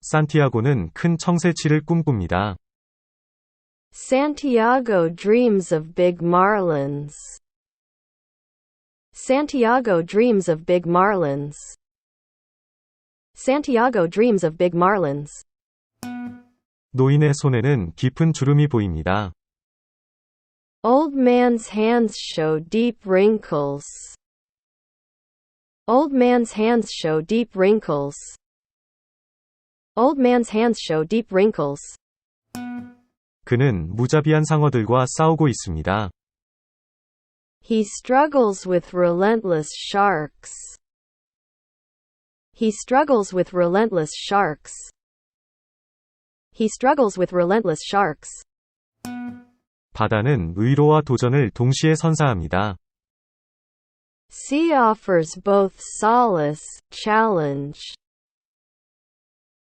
산티아고는 큰 청새치를 꿈꿉니다. Santiago dreams of big marlins. Santiago dreams of big marlins. Santiago dreams of big marlins. 노인의 손에는 깊은 주름이 보입니다. Old man's hands show deep wrinkles. Old man's hands show deep wrinkles. Old man's hands show deep wrinkles. 그는 무자비한 상어들과 싸우고 있습니다. He struggles with relentless sharks. He struggles with relentless sharks. He struggles with relentless sharks. 바다는 의로와 도전을 동시에 선사합니다. Sea offers both solace, challenge.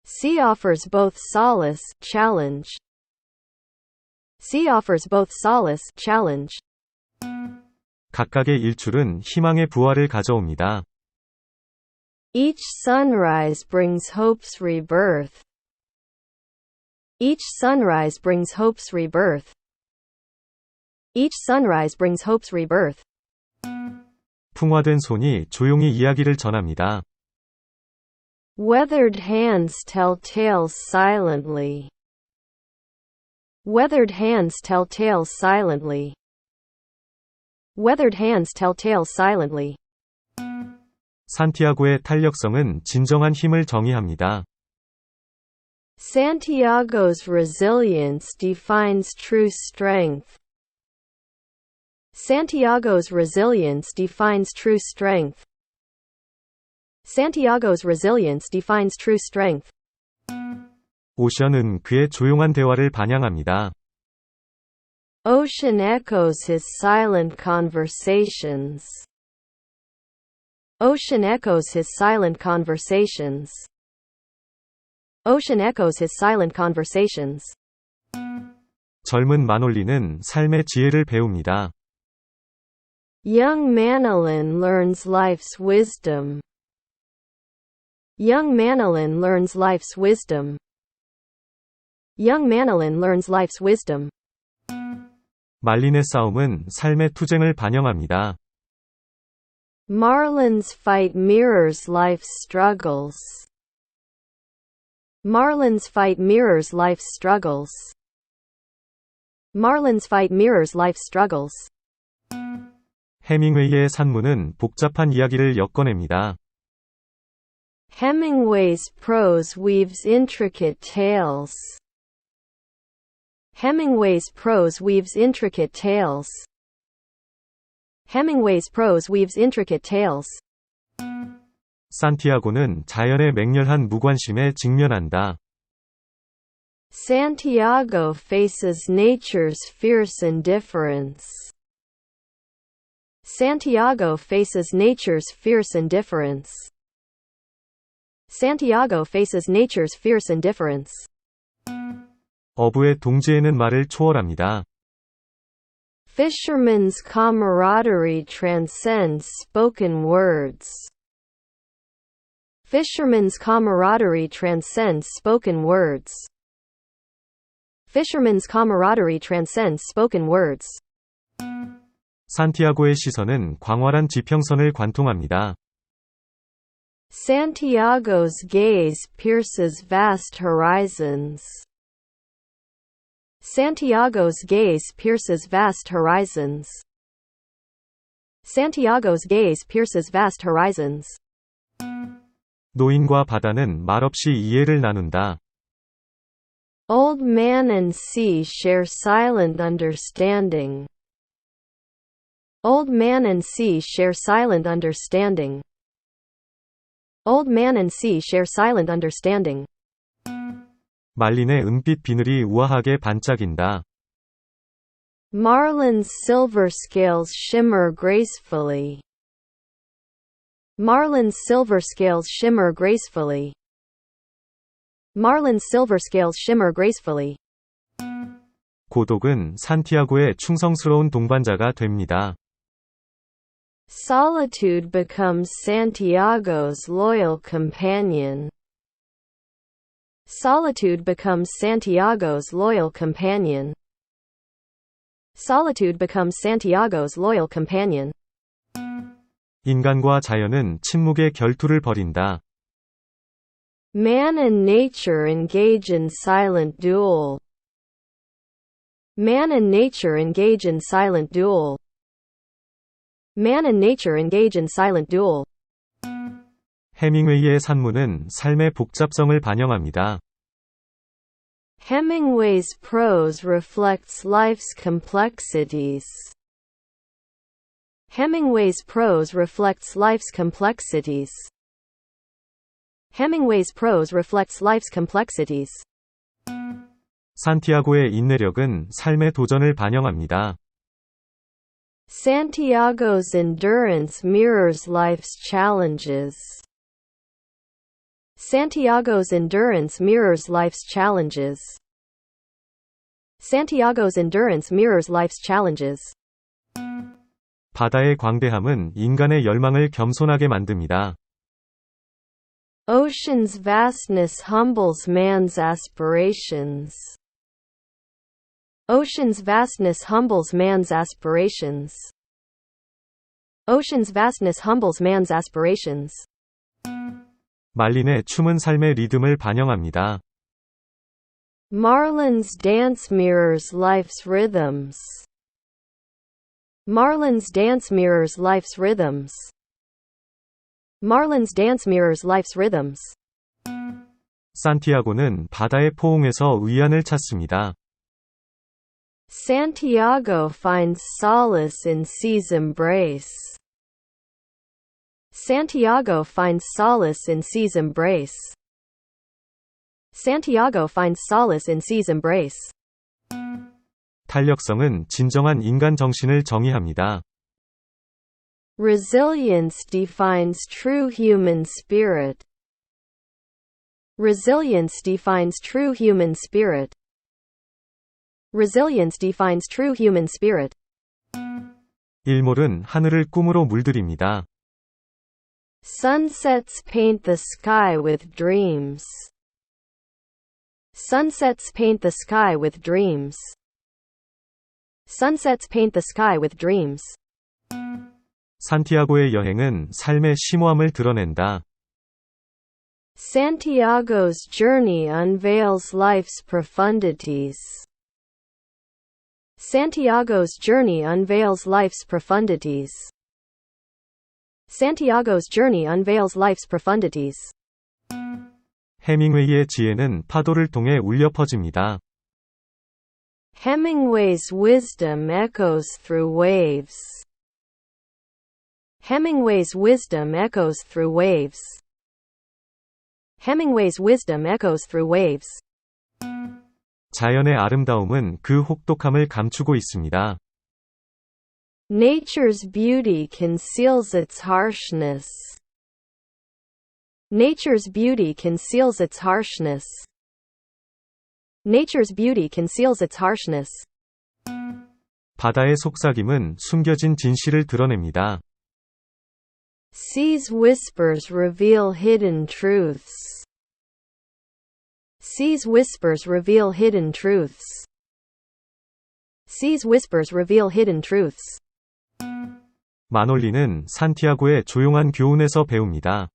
Sea offers both solace, challenge. Sea offers both solace, challenge. 각각의 일출은 희망의 부활을 가져옵니다. Each sunrise brings hope's rebirth. Each sunrise brings hope's rebirth. Each sunrise brings hope's rebirth. 풍화된 손이 조용히 이야기를 전합니다. Weathered hands tell tales silently. Weathered hands tell tales silently. Weathered hands tell tales silently. 산티아고의 탄력성은 진정한 힘을 정의합니다. Santiago's resilience defines true strength. Santiago's resilience defines true strength. Santiago's resilience defines true strength. 오션은 그의 조용한 대화를 반영합니다. Ocean echoes his silent conversations. Ocean echoes his silent conversations. Ocean echoes his silent conversations. 젊은 마놀리는 삶의 지혜를 배웁니다. Young Manolin learns life's wisdom. Young Manolin learns life's wisdom. Young Manolin learns life's wisdom. 말린의 싸움은 삶의 투쟁을 반영합니다. Marlin's fight mirrors life's struggles. Marlin's fight mirrors life's struggles. Marlin's fight mirrors life's struggles. 헤밍웨이의 산문은 복잡한 이야기를 엮어냅니다. Hemingway's prose weaves intricate tales. Hemingway's prose weaves intricate tales. Hemingway's prose weaves intricate tales. 산티아고는 자연의 맹렬한 무관심에 직면한다. Santiago faces nature's fierce indifference. Santiago faces nature's fierce indifference. Santiago faces nature's fierce indifference. 어부의 동지에는 말을 초월합니다. Fishermen's camaraderie transcends spoken words. Fishermen's camaraderie transcends spoken words. Fishermen's camaraderie transcends spoken words. 산티아고의 시선은 광활한 지평선을 관통합니다. Santiago's gaze pierces vast horizons. Santiago's gaze pierces vast horizons. Santiago's gaze pierces vast horizons. 노인과 바다는 말없이 이해를 나눈다. Old man and sea share silent understanding. Old man and sea share silent understanding. Old man and sea share silent understanding. 말린의 은빛 비늘이 우아하게 반짝인다. Marlin's silver scales shimmer gracefully. Marlin's silver scales shimmer gracefully. Marlin's silver scales shimmer gracefully. 고독은 산티아고의 충성스러운 동반자가 됩니다. Solitude becomes Santiago's loyal companion. Solitude becomes Santiago's loyal companion. Solitude becomes Santiago's loyal companion. 인간과 자연은 침묵의 결투를 벌인다. Man and nature engage in silent duel. Man and nature engage in silent duel. Man and nature engage in silent duel. 헤밍웨이의 산문은 삶의 복잡성을 반영합니다. Hemingway's prose reflects life's complexities. Hemingway's prose reflects life's complexities. Hemingway's prose reflects life's complexities. 산티아고의 인내력은 삶의 도전을 반영합니다. Santiago's endurance mirrors life's challenges. Santiago's endurance mirrors life's challenges. Santiago's endurance mirrors life's challenges. 바다의 광대함은 인간의 열망을 겸손하게 만듭니다. Ocean's vastness humbles man's aspirations. Ocean's vastness humbles man's aspirations. Ocean's vastness humbles man's aspirations. 말린의 춤은 삶의 리듬을 반영합니다. Marlin's dance mirrors life's rhythms. Marlin's dance mirrors life's rhythms. Marlin's dance mirrors life's rhythms. 산티아고는 바다의 포옹에서 위안을 찾습니다. Santiago finds solace in sea's embrace. Santiago finds solace in sea's embrace. Santiago finds solace in sea's embrace. 탄력성은 진정한 인간 정신을 정의합니다. Resilience defines true human spirit. Resilience defines true human spirit. Resilience defines true human spirit. 일몰은 하늘을 꿈으로 물들입니다. Sunsets paint the sky with dreams. Sunsets paint the sky with dreams. Sunsets paint the sky with dreams. 산티아고의 여행은 삶의 심오함을 드러낸다. Santiago's journey unveils life's profundities. Santiago's journey unveils life's profundities. Santiago's journey unveils life's profundities. 헤밍웨이의 지혜는 파도를 통해 울려 퍼집니다. Hemingway's wisdom echoes through waves. Hemingway's wisdom echoes through waves. Hemingway's wisdom echoes through waves. 자연의 아름다움은 그 혹독함을 감추고 있습니다. Nature's beauty conceals its harshness. Nature's beauty conceals its harshness. Nature's beauty conceals its harshness. 바다의 속삭임은 숨겨진 진실을 드러냅니다. Sea's whispers reveal hidden truths. Sea's whispers reveal hidden truths. Sea's whispers reveal hidden truths. 마놀리는 산티아고의 조용한 교훈에서 배웁니다.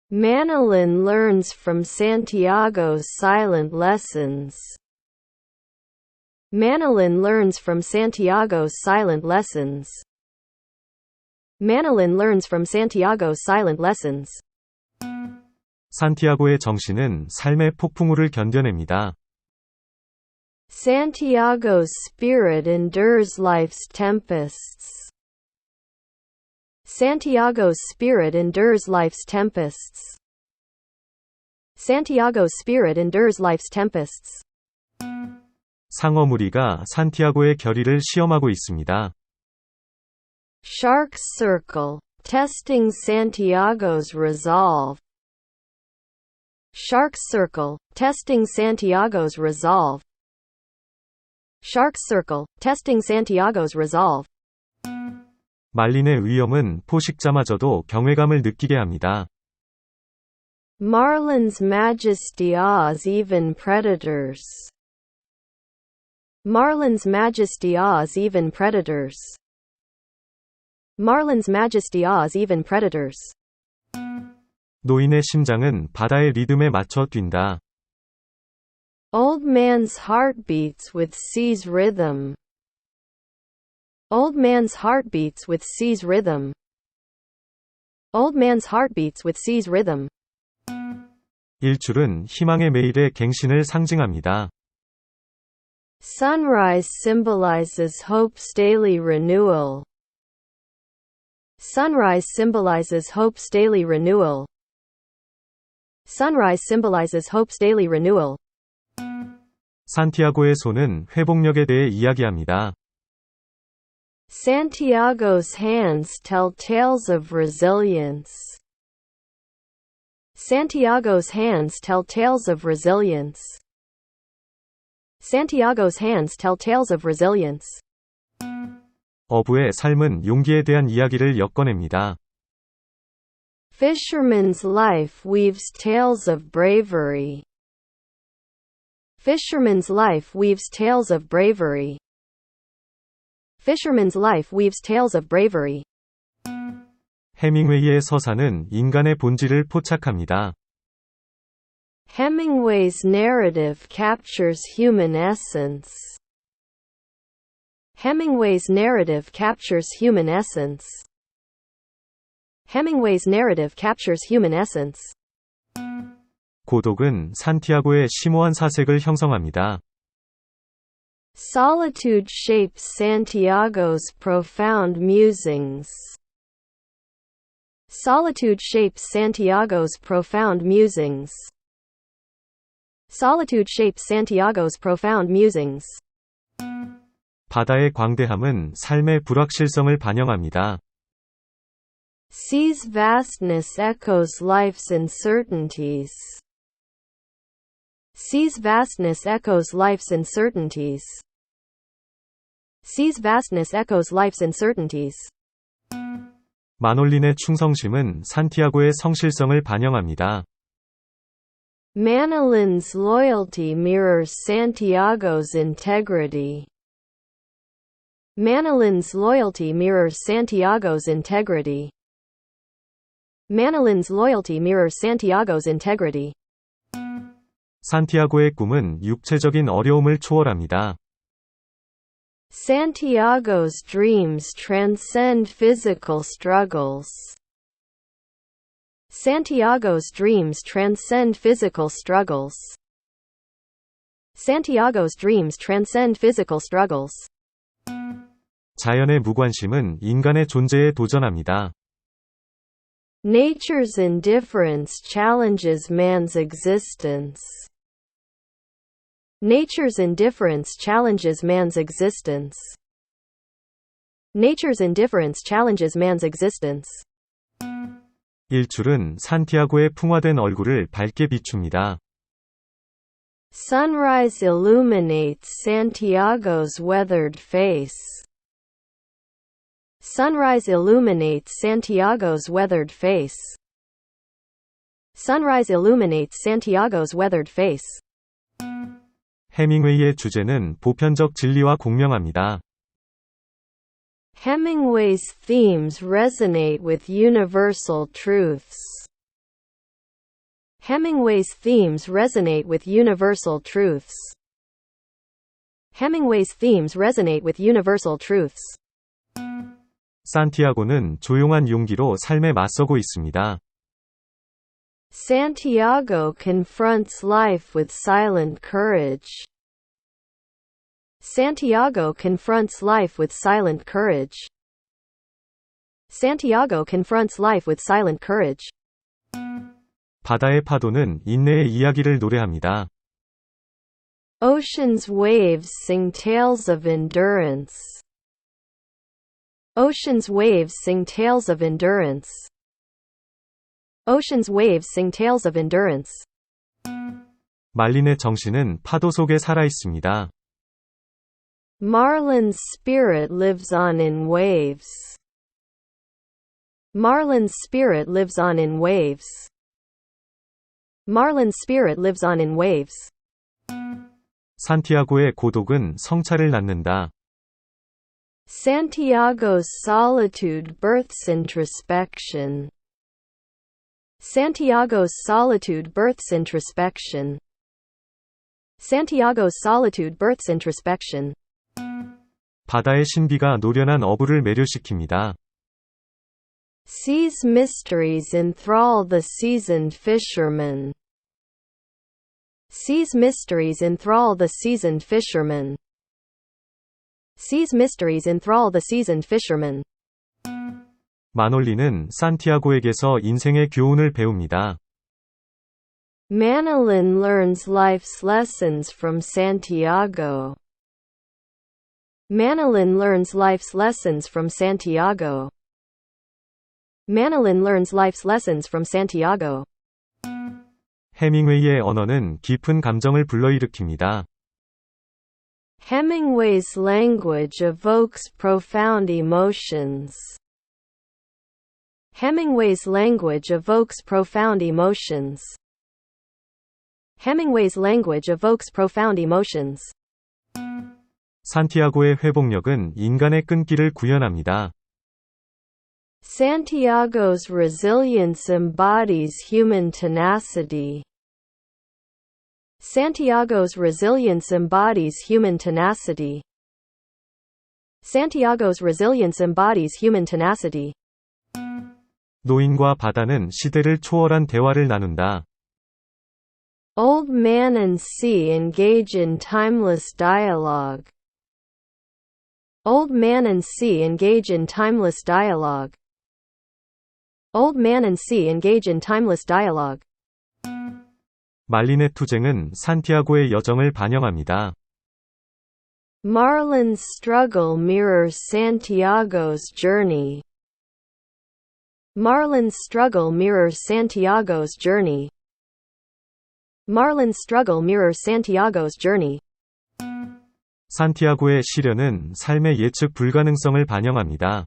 Manolin learns from Santiago's silent lessons. Manolin learns from Santiago's silent lessons. Manolin learns from Santiago's silent lessons. 산티아고의 정신은 삶의 폭풍우를 견뎌냅니다. Santiago's spirit endures life's tempests. Santiago's spirit endures life's tempests. Santiago's spirit endures life's tempests. 상어무리가 산티아고의 결의를 시험하고 있습니다. Shark circle, testing Santiago's resolve. Shark circle, testing Santiago's resolve. Shark circle, testing Santiago's resolve. 말린의 위엄은 포식자마저도 경외감을 느끼게 합니다. Marlin's majesty awes even predators. Marlin's majesty awes even predators. Marlin's majesty awes even predators. 노인의 심장은 바다의 리듬에 맞춰 뛴다. Old man's heart beats with sea's rhythm. Old man's heart beats with sea's rhythm. Old man's heart beats with sea's rhythm. 일출은 희망의 매일의 갱신을 상징합니다. Sunrise symbolizes hope's daily renewal. Sunrise symbolizes hope's daily renewal. Sunrise symbolizes hope's daily renewal. 산티아고의 손은 회복력에 대해 이야기합니다. Santiago's hands tell tales of resilience. Santiago's hands tell tales of resilience. Santiago's hands tell tales of resilience. 어부의 삶은 용기에 대한 이야기를 엮어냅니다. Fisherman's life weaves tales of bravery. Fisherman's life weaves tales of bravery. Fisherman's life weaves tales of bravery. 헤밍웨이의 서사는 인간의 본질을 포착합니다. Hemingway's narrative captures human essence. Hemingway's narrative captures human essence. Hemingway's narrative captures human essence. 고독은 산티아고의 심오한 사색을 형성합니다. Solitude shapes Santiago's profound musings. Solitude shapes Santiago's profound musings. Solitude shapes Santiago's profound musings. 바다의 광대함은 삶의 불확실성을 반영합니다. Sea's vastness echoes life's uncertainties. Sea's vastness echoes life's uncertainties. Sea's vastness echoes life's uncertainties. 마놀린의 충성심은 산티아고의 성실성을 반영합니다. Manolin's loyalty mirrors Santiago's integrity. Manolin's loyalty mirrors Santiago's integrity. Manolin's loyalty mirrors Santiago's integrity. 산티아고의 꿈은 육체적인 어려움을 초월합니다. Santiago's dreams transcend physical struggles. Santiago's dreams transcend physical struggles. Santiago's dreams transcend physical struggles. 자연의 무관심은 인간의 존재에 도전합니다. Nature's indifference challenges man's existence. Nature's indifference challenges man's existence. Nature's indifference challenges man's existence. 일출은 산티아고의 풍화된 얼굴을 밝게 비춥니다. Sunrise illuminates Santiago's weathered face. Sunrise illuminates Santiago's weathered face. Sunrise illuminates Santiago's weathered face. 헤밍웨이의 주제는 보편적 진리와 공명합니다. Hemingway's themes resonate with universal truths. Hemingway's themes resonate with universal truths. Hemingway's themes resonate with universal truths. 산티아고는 조용한 용기로 삶에 맞서고 있습니다. Santiago confronts life with silent courage. Santiago confronts life with silent courage. Santiago confronts life with silent courage. 바다의 파도는 인내의 이야기를 노래합니다. Ocean's waves sing tales of endurance. Ocean's waves sing tales of endurance. Ocean's waves sing tales of endurance. 말린의 정신은 파도 속에 살아 있습니다. Marlin's spirit lives on in waves. Marlin's spirit lives on in waves. Marlin's spirit lives on in waves. 산티아고의 고독은 성찰을 낳는다. Santiago's solitude births introspection. Santiago's solitude births introspection. Santiago's solitude births introspection. 바다의 신비가 노련한 어부를 매료시킵니다. Sea's mysteries enthrall the seasoned fisherman. Sea's mysteries enthrall the seasoned fisherman. Sea's mysteries enthrall the seasoned fisherman. 마놀리는 산티아고에게서 인생의 교훈을 배웁니다. Manolin learns life's lessons from Santiago. Manolin learns life's lessons from Santiago. Manolin learns life's lessons from Santiago. 헤밍웨이의 언어는 깊은 감정을 불러일으킵니다. Hemingway's language evokes profound emotions. Hemingway's language evokes profound emotions. Hemingway's language evokes profound emotions. 산티아고의 회복력은 인간의 끈기를 구현합니다. Santiago's resilience embodies human tenacity. Santiago's resilience embodies human tenacity. Santiago's resilience embodies human tenacity. 노인과 바다는 시대를 초월한 대화를 나눈다. Old man and sea engage in timeless dialogue. Old man and sea engage in timeless dialogue. Old man and sea engage in timeless dialogue. 말린의 투쟁은 산티아고의 여정을 반영합니다. Marlin's struggle mirrors Santiago's journey. Marlin's struggle mirrors Santiago's journey. Marlin's struggle mirrors Santiago's journey. 산티아고의 시련은 삶의 예측 불가능성을 반영합니다.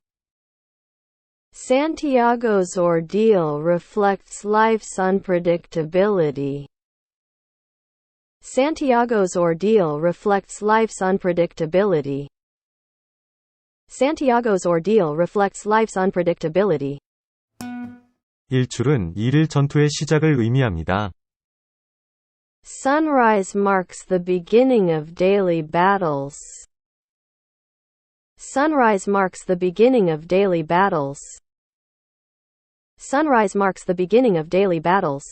Santiago's ordeal reflects life's unpredictability. Santiago's ordeal reflects life's unpredictability. Santiago's ordeal reflects life's unpredictability. 일출은 일일 전투의 시작을 의미합니다. Sunrise marks the beginning of daily battles. Sunrise marks the beginning of daily battles. Sunrise marks the beginning of daily battles.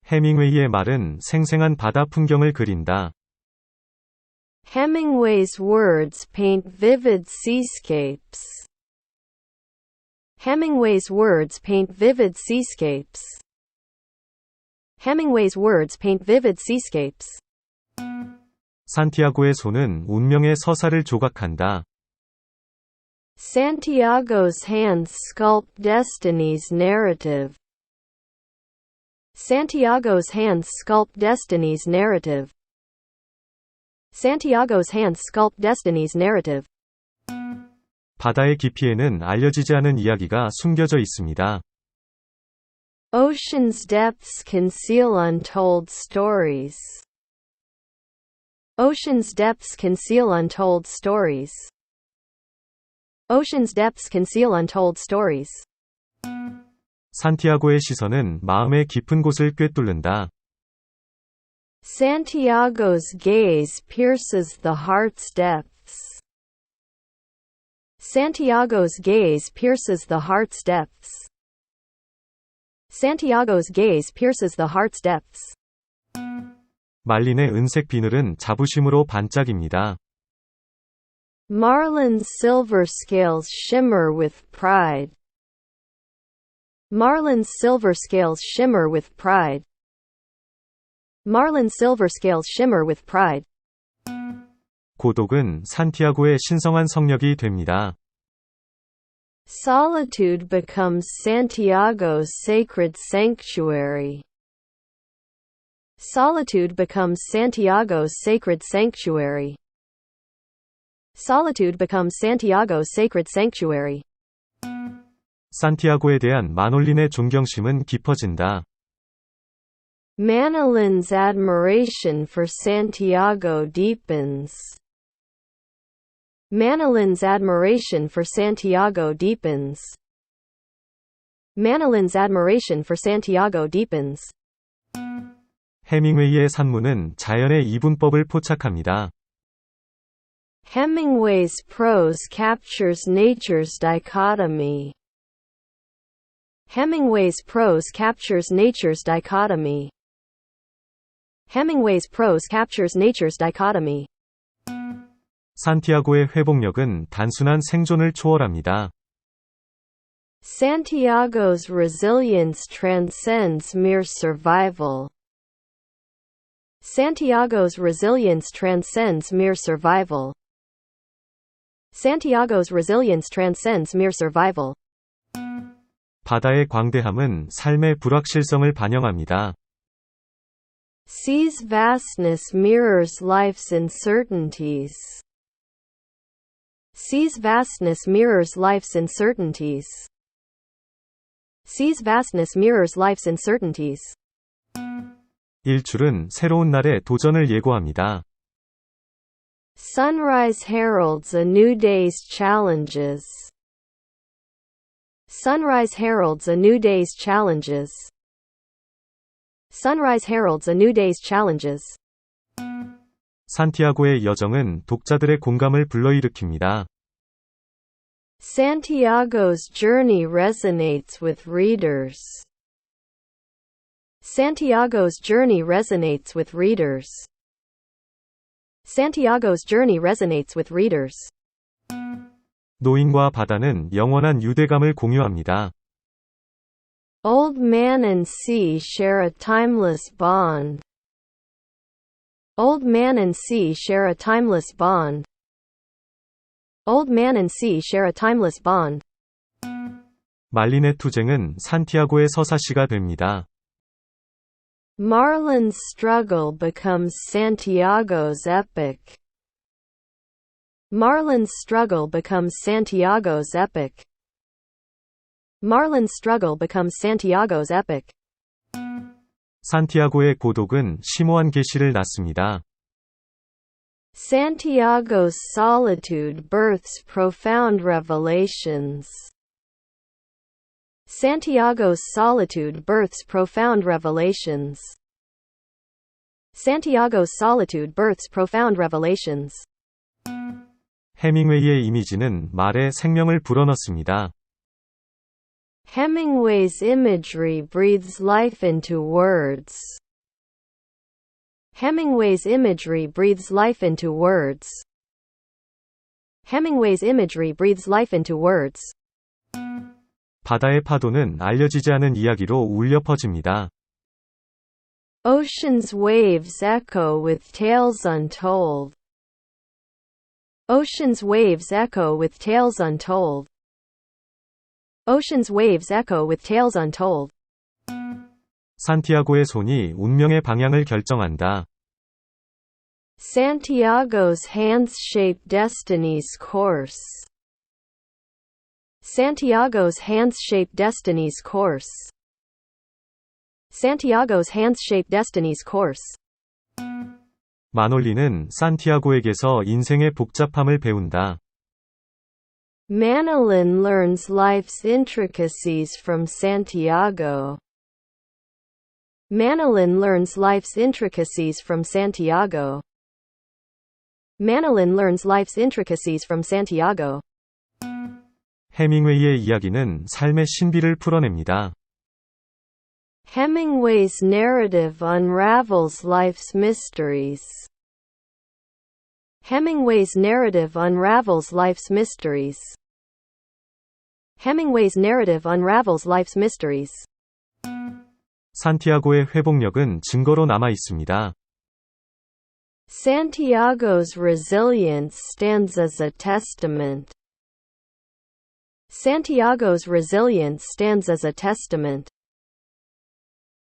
헤밍웨이의 말은 생생한 바다 풍경을 그린다. Hemingway's words paint vivid seascapes. Hemingway's words paint vivid seascapes. Hemingway's words paint vivid seascapes. 산티아고의 손은 운명의 서사를 조각한다. Santiago's hands sculpt destiny's narrative. Santiago's hands sculpt destiny's narrative. Santiago's hands sculpt destiny's narrative. 바다의 깊이에는 알려지지 않은 이야기가 숨겨져 있습니다. Ocean's depths conceal untold stories. Ocean's depths conceal untold stories. Ocean's depths conceal untold stories. 산티아고의 시선은 마음의 깊은 곳을 꿰뚫는다. Santiago's gaze pierces the heart's depths. Santiago's gaze pierces the heart's depths. Santiago's gaze pierces the heart's depths. 말린의 은색 비늘은 자부심으로 반짝입니다. Marlin's silver scales shimmer with pride. Marlin's silver scales shimmer with pride. Marlin's silver scales shimmer with pride. 고독은 산티아고의 신성한 성역이 됩니다. Solitude becomes Santiago's sacred sanctuary. Solitude becomes Santiago's sacred sanctuary. Solitude becomes Santiago's sacred sanctuary. 산티아고에 대한 마놀린의 존경심은 깊어진다. Manilin's admiration for Santiago deepens. Manilin's admiration for Santiago deepens. Manilin's admiration for Santiago deepens. 헤밍웨이의 산문은 자연의 이분법을 포착합니다. Hemingway's prose captures nature's dichotomy. Hemingway's prose captures nature's dichotomy. Hemingway's prose captures nature's dichotomy. 산티아고의 회복력은 단순한 생존을 초월합니다. Santiago's resilience transcends mere survival. Santiago's resilience transcends mere survival. Santiago's resilience transcends mere survival. 바다의 광대함은 삶의 불확실성을 반영합니다. Sea's vastness mirrors life's uncertainties. Sea's vastness mirrors life's uncertainties. Sea's vastness mirrors life's uncertainties. 일출은 새로운 날의 도전을 예고합니다. Sunrise heralds a new day's challenges. Sunrise heralds a new day's challenges. Sunrise heralds a new day's challenges. 산티아고의 여정은 독자들의 공감을 불러일으킵니다. Santiago's journey resonates with readers. Santiago's journey resonates with readers. Santiago's journey resonates with readers. 노인과 바다는 영원한 유대감을 공유합니다. Old man and sea share a timeless bond. Old man and sea share a timeless bond. Old man and sea share a timeless bond. 말린의 투쟁은 산티아고의 서사시가 됩니다. Marlin's struggle becomes Santiago's epic. Marlin's struggle becomes Santiago's epic. Marlin's struggle becomes Santiago's epic. 산티아고의 고독은 심오한 계시를 낳습니다. Santiago's solitude births profound revelations. Santiago's solitude births profound revelations. Santiago's solitude births profound revelations. 헤밍웨이의 이미지는 말에 생명을 불어넣습니다. Hemingway's imagery breathes life into words. Hemingway's imagery breathes life into words. Hemingway's imagery breathes life into words. 바다의 파도는 알려지지 않은 이야기로 울려 퍼집니다. Ocean's waves echo with tales untold. Ocean's waves echo with tales untold. Ocean's waves echo with tales untold. 산티아고의 손이 운명의 방향을 결정한다. Santiago's hands shape destiny's course. Santiago's hands shape destiny's course. Santiago's hands shape destiny's course. 마놀리는 산티아고에게서 인생의 복잡함을 배운다. Manolin learns life's intricacies from Santiago. Manolin learns life's intricacies from Santiago. Manolin learns life's intricacies from Santiago. 헤밍웨이의 이야기는 삶의 신비를 풀어냅니다. Hemingway's narrative unravels life's mysteries. Hemingway's narrative unravels life's mysteries. Hemingway's narrative unravels life's mysteries. 산티아고의 회복력은 증거로 남아 있습니다. Santiago's resilience stands as a testament. Santiago's resilience stands as a testament.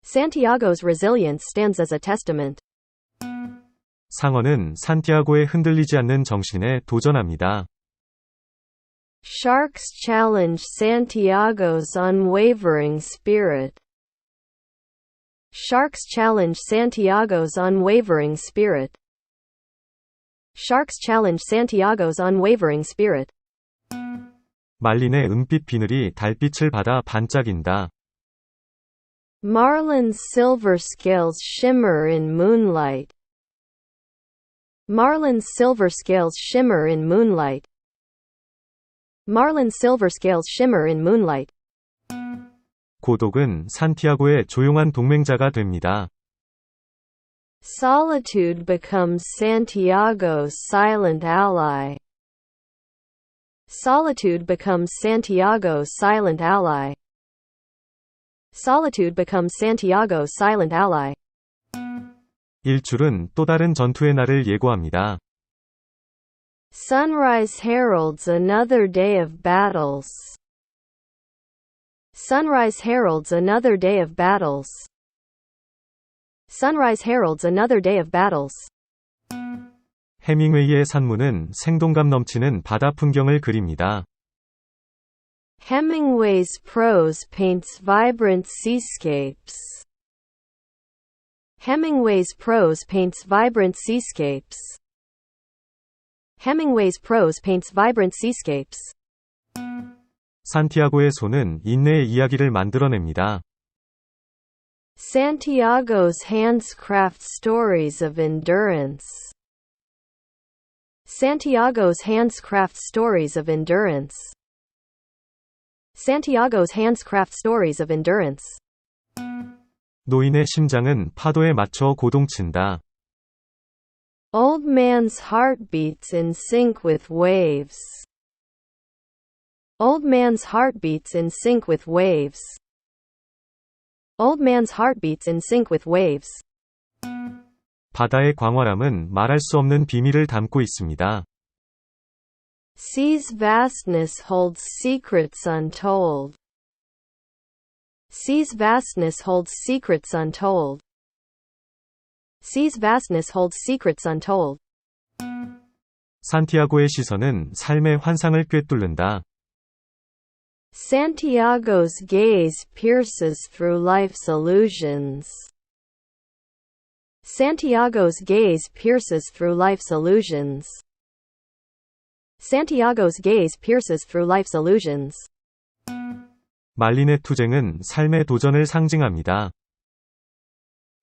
Santiago's resilience stands as a testament. 상어는 산티아고의 흔들리지 않는 정신에 도전합니다. Sharks challenge Santiago's unwavering spirit. Sharks challenge Santiago's unwavering spirit. Sharks challenge Santiago's unwavering spirit. 말린의 은빛 비늘이 달빛을 받아 반짝인다. Marlin's silver scales shimmer in moonlight. Marlin's silver scales shimmer in moonlight. Marlin's silver scales shimmer in moonlight. 고독은 산티아고의 조용한 동맹자가 됩니다. Solitude becomes Santiago's silent ally. Solitude becomes Santiago's silent ally. Solitude becomes Santiago's silent ally. 일출은 또 다른 전투의 날을 예고합니다. Sunrise heralds another day of battles. Sunrise heralds another day of battles. Sunrise heralds another day of battles. 헤밍웨이의 산문은 생동감 넘치는 바다 풍경을 그립니다. Hemingway's prose paints vibrant seascapes. Hemingway's prose paints vibrant seascapes. Hemingway's prose paints vibrant seascapes. 산티아고의 손은 인내의 이야기를 만들어냅니다. Santiago's hands craft stories of endurance. Santiago's hands craft stories of endurance. Santiago's hands craft stories of endurance. 노인의 심장은 파도에 맞춰 고동친다. Old man's heart beats in sync with waves. Old man's heart beats in sync with waves. Old man's heart beats in sync with waves. 바다의 광활함은 말할 수 없는 비밀을 담고 있습니다. Sea's vastness holds secrets untold. Sea's vastness holds secrets untold. Sea's vastness holds secrets untold. 산티아고의 시선은 삶의 환상을 꿰뚫는다. Santiago's gaze pierces through life's illusions. Santiago's gaze pierces through life's illusions. Santiago's gaze pierces through life's illusions. 말린의 투쟁은 삶의 도전을 상징합니다.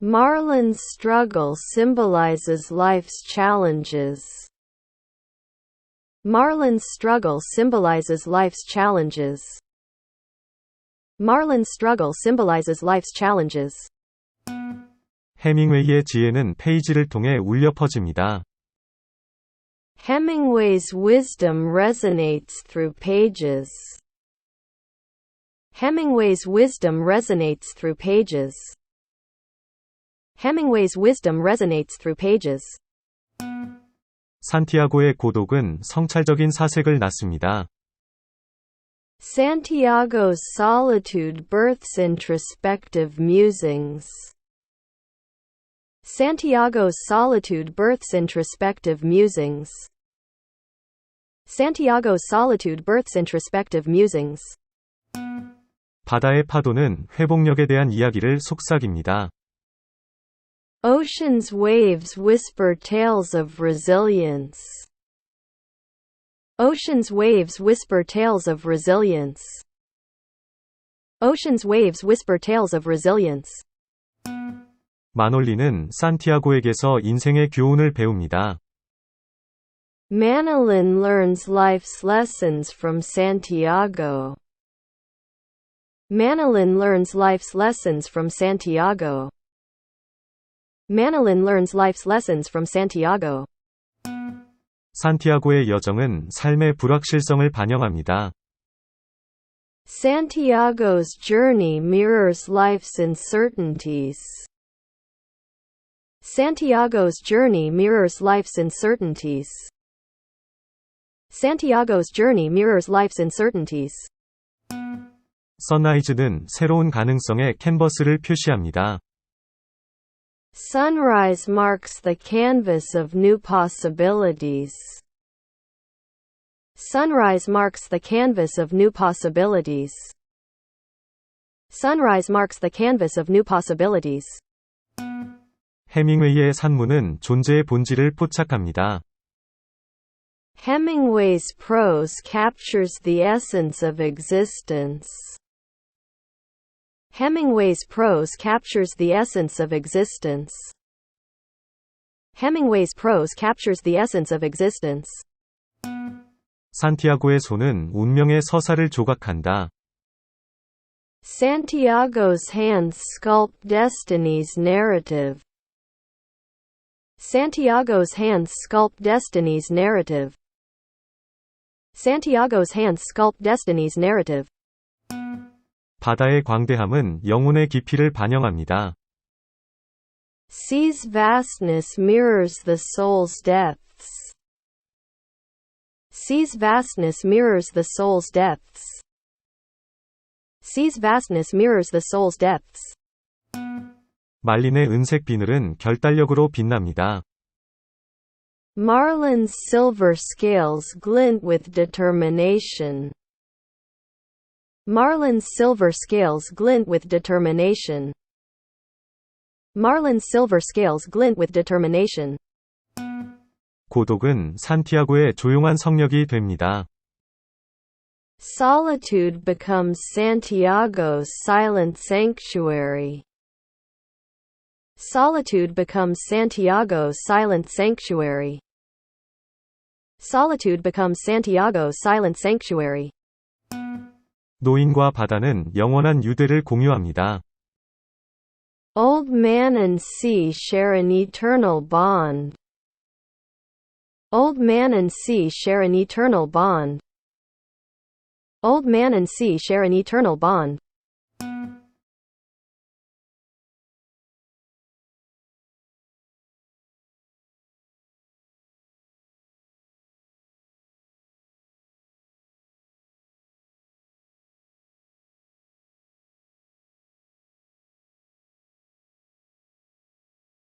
Marlin's struggle symbolizes life's challenges. Marlin's struggle symbolizes life's challenges. Marlin's struggle symbolizes life's challenges. 헤밍웨이의 지혜는 페이지를 통해 울려 퍼집니다. Hemingway's wisdom resonates through pages. Hemingway's wisdom resonates through pages. Hemingway's wisdom resonates through pages. 산티아고의 고독은 성찰적인 사색을 낳습니다. Santiago's solitude births introspective musings. Santiago's solitude births introspective musings. Santiago's solitude births introspective musings. 바다의 파도는 회복력에 대한 이야기를 속삭입니다. Ocean's waves whisper tales of resilience. Ocean's waves whisper tales of resilience. Ocean's waves whisper tales of resilience. 마놀리는 산티아고에게서 인생의 교훈을 배웁니다. Manolin learns life's lessons from Santiago. Manolin learns life's lessons from Santiago. Manolin learns life's lessons from Santiago. 산티아고의 여정은 삶의 불확실성을 반영합니다. Santiago's journey mirrors life's uncertainties. Santiago's journey mirrors life's uncertainties. Santiago's journey mirrors life's uncertainties. 선라이즈는 새로운 가능성의 캔버스를 표시합니다. Sunrise marks the canvas of new possibilities. Sunrise marks the canvas of new possibilities. sunrise marks the canvas of new possibilities. 헤밍웨이의 산문은 존재의 본질을 포착합니다. Hemingway's prose captures the essence of existence. Hemingway's prose captures the essence of existence. Hemingway's prose captures the essence of existence. 산티아고의 손은 운명의 서사를 조각한다. Santiago's hands sculpt destiny's narrative. Santiago's hands sculpt destiny's narrative. Santiago's hands sculpt destiny's narrative. 바다의 광대함은 영혼의 깊이를 반영합니다. Sea's vastness mirrors the soul's depths. Sea's vastness mirrors the soul's depths. Sea's vastness mirrors the soul's depths. 말린의 은색 비늘은 결단력으로 빛납니다. Marlin's silver scales glint with determination. Marlin's silver scales glint with determination. Marlin's silver scales glint with determination. 고독은 산티아고의 조용한 성역이 됩니다. Solitude becomes Santiago's silent sanctuary. Solitude becomes Santiago's silent sanctuary. Solitude becomes Santiago's silent sanctuary. 노인과 바다는 영원한 유대를 공유합니다. Old man and sea share an eternal bond. Old man and sea share an eternal bond. Old man and sea share an eternal bond.